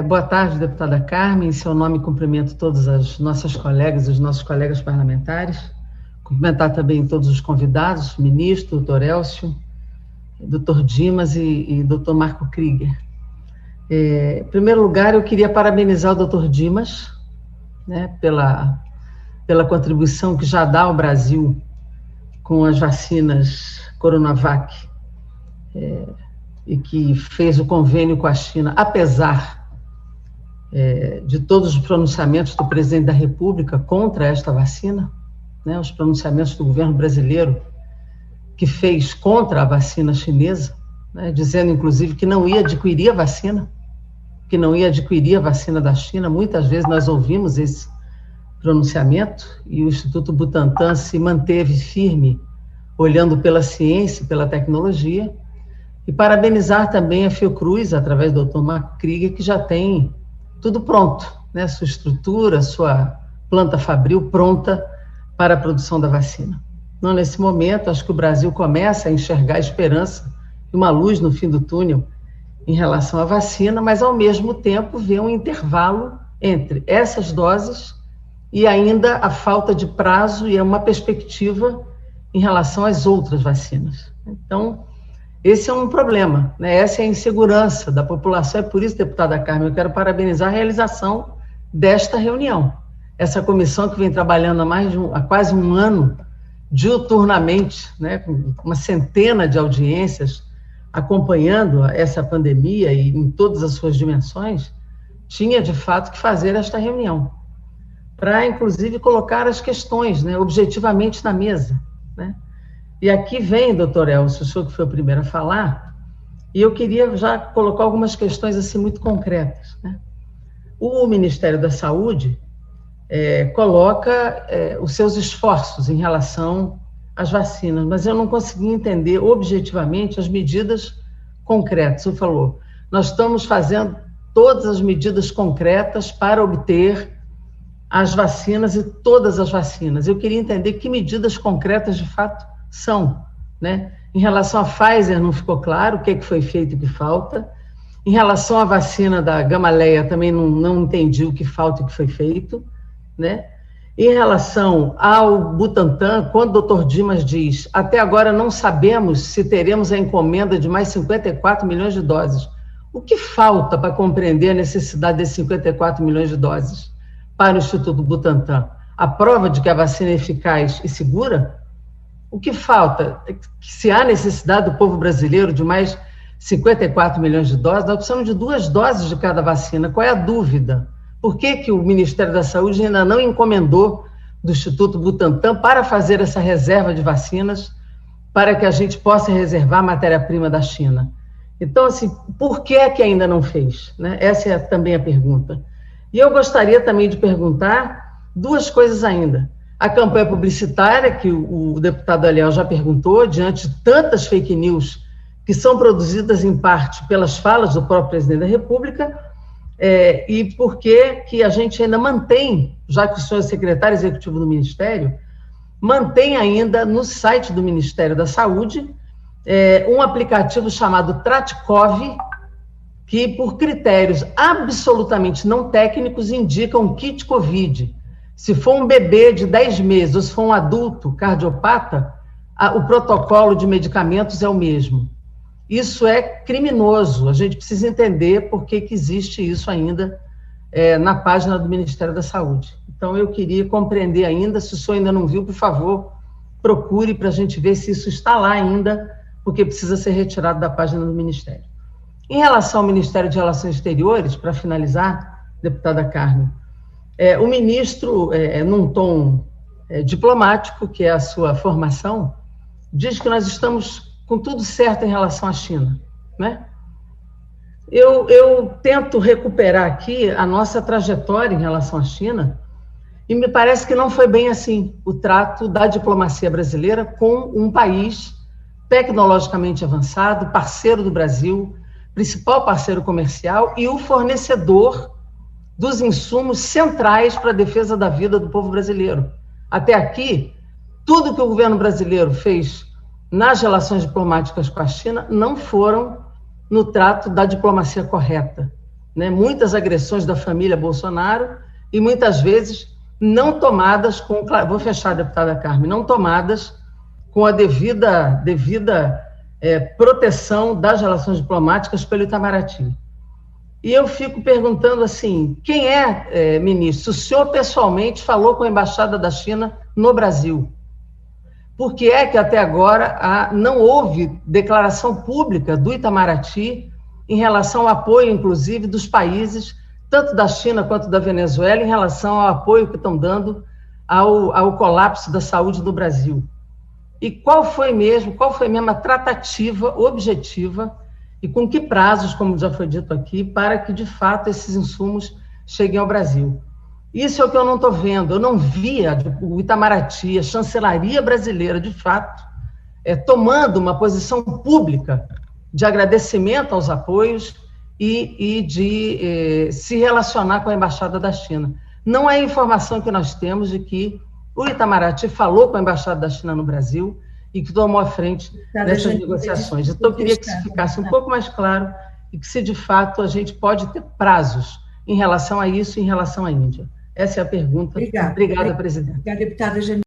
Boa tarde, deputada Carmen. Em seu nome, cumprimento todas as nossas colegas e os nossos colegas parlamentares. Cumprimentar também todos os convidados, ministro, doutor Elcio, doutor Dimas e doutor Marco Krieger. Em primeiro lugar, eu queria parabenizar o doutor Dimas, né, pela contribuição que já dá ao Brasil com as vacinas Coronavac, e que fez o convênio com a China, apesar de todos os pronunciamentos do presidente da República contra esta vacina, né, os pronunciamentos do governo brasileiro que fez contra a vacina chinesa, né, dizendo, inclusive, que não ia adquirir a vacina, da China. Muitas vezes nós ouvimos esse pronunciamento e o Instituto Butantan se manteve firme, olhando pela ciência e pela tecnologia, e parabenizar também a Fiocruz, através do Dr. Marco Krieger, que já tem tudo pronto, né? Sua estrutura, sua planta fabril pronta para a produção da vacina. Então, nesse momento, acho que o Brasil começa a enxergar a esperança e uma luz no fim do túnel em relação à vacina, mas, ao mesmo tempo, vê um intervalo entre essas doses e ainda a falta de prazo e uma perspectiva em relação às outras vacinas. Então, esse é um problema, né? Essa é a insegurança da população. É por isso, deputada Carmen, eu quero parabenizar a realização desta reunião. Essa comissão que vem trabalhando há quase um ano, diuturnamente, né, com uma centena de audiências, acompanhando essa pandemia e em todas as suas dimensões, tinha, de fato, que fazer esta reunião, para, inclusive, colocar as questões, né, objetivamente na mesa, né? E aqui vem, doutor Elcio, o senhor que foi o primeiro a falar, e eu queria já colocar algumas questões assim muito concretas, né? O Ministério da Saúde coloca os seus esforços em relação às vacinas, mas eu não consegui entender objetivamente as medidas concretas. O senhor falou, nós estamos fazendo todas as medidas concretas para obter as vacinas e todas as vacinas. Eu queria entender que medidas concretas de fato são, né? Em relação à Pfizer não ficou claro o que foi feito e o que falta. Em relação à vacina da Gamaleya também não entendi o que falta e o que foi feito, né? Em relação ao Butantan, quando o doutor Dimas diz, até agora não sabemos se teremos a encomenda de mais 54 milhões de doses. O que falta para compreender a necessidade desses 54 milhões de doses para o Instituto Butantan? A prova de que a vacina é eficaz e segura? O que falta? Se há necessidade do povo brasileiro de mais 54 milhões de doses, nós precisamos de 2 doses de cada vacina. Qual é a dúvida? Por que o Ministério da Saúde ainda não encomendou do Instituto Butantan para fazer essa reserva de vacinas, para que a gente possa reservar matéria-prima da China? Então, assim, por que ainda não fez, né? Essa é também a pergunta. E eu gostaria também de perguntar 2 coisas ainda. A campanha publicitária, que o deputado Aliel já perguntou, diante de tantas fake news que são produzidas em parte pelas falas do próprio presidente da República, e por que a gente ainda mantém, já que o senhor é secretário executivo do Ministério, mantém ainda no site do Ministério da Saúde um aplicativo chamado Tratkov, que, por critérios absolutamente não técnicos, indica um kit Covid. Se for um bebê de 10 meses ou se for um adulto cardiopata, o protocolo de medicamentos é o mesmo. Isso é criminoso. A gente precisa entender por que existe isso ainda na página do Ministério da Saúde. Então, eu queria compreender ainda, se o senhor ainda não viu, por favor, procure para a gente ver se isso está lá ainda, porque precisa ser retirado da página do Ministério. Em relação ao Ministério de Relações Exteriores, para finalizar, deputada Carmen, o ministro, num tom diplomático, que é a sua formação, diz que nós estamos com tudo certo em relação à China, né? Eu tento recuperar aqui a nossa trajetória em relação à China, e me parece que não foi bem assim o trato da diplomacia brasileira com um país tecnologicamente avançado, parceiro do Brasil, principal parceiro comercial e o fornecedor dos insumos centrais para a defesa da vida do povo brasileiro. Até aqui, tudo que o governo brasileiro fez nas relações diplomáticas com a China não foram no trato da diplomacia correta. né, muitas agressões da família Bolsonaro e muitas vezes não tomadas com... Vou fechar, deputada Carmen, não tomadas com a devida proteção das relações diplomáticas pelo Itamaraty. E eu fico perguntando assim, quem ministro? O senhor pessoalmente falou com a Embaixada da China no Brasil. Por que é que até agora não houve declaração pública do Itamaraty em relação ao apoio, inclusive, dos países, tanto da China quanto da Venezuela, em relação ao apoio que estão dando ao colapso da saúde do Brasil? E qual foi mesmo a tratativa objetiva e com que prazos, como já foi dito aqui, para que, de fato, esses insumos cheguem ao Brasil? Isso é o que eu não estou vendo. Eu não via o Itamaraty, a chancelaria brasileira, de fato, tomando uma posição pública de agradecimento aos apoios e de se relacionar com a Embaixada da China. Não é informação que nós temos de que o Itamaraty falou com a Embaixada da China no Brasil e que tomou à frente dessas negociações. Então, eu queria que isso ficasse um pouco mais claro e que, se de fato, a gente pode ter prazos em relação a isso e em relação à Índia. Essa é a pergunta. Obrigada, presidente. Obrigada, deputada Janine.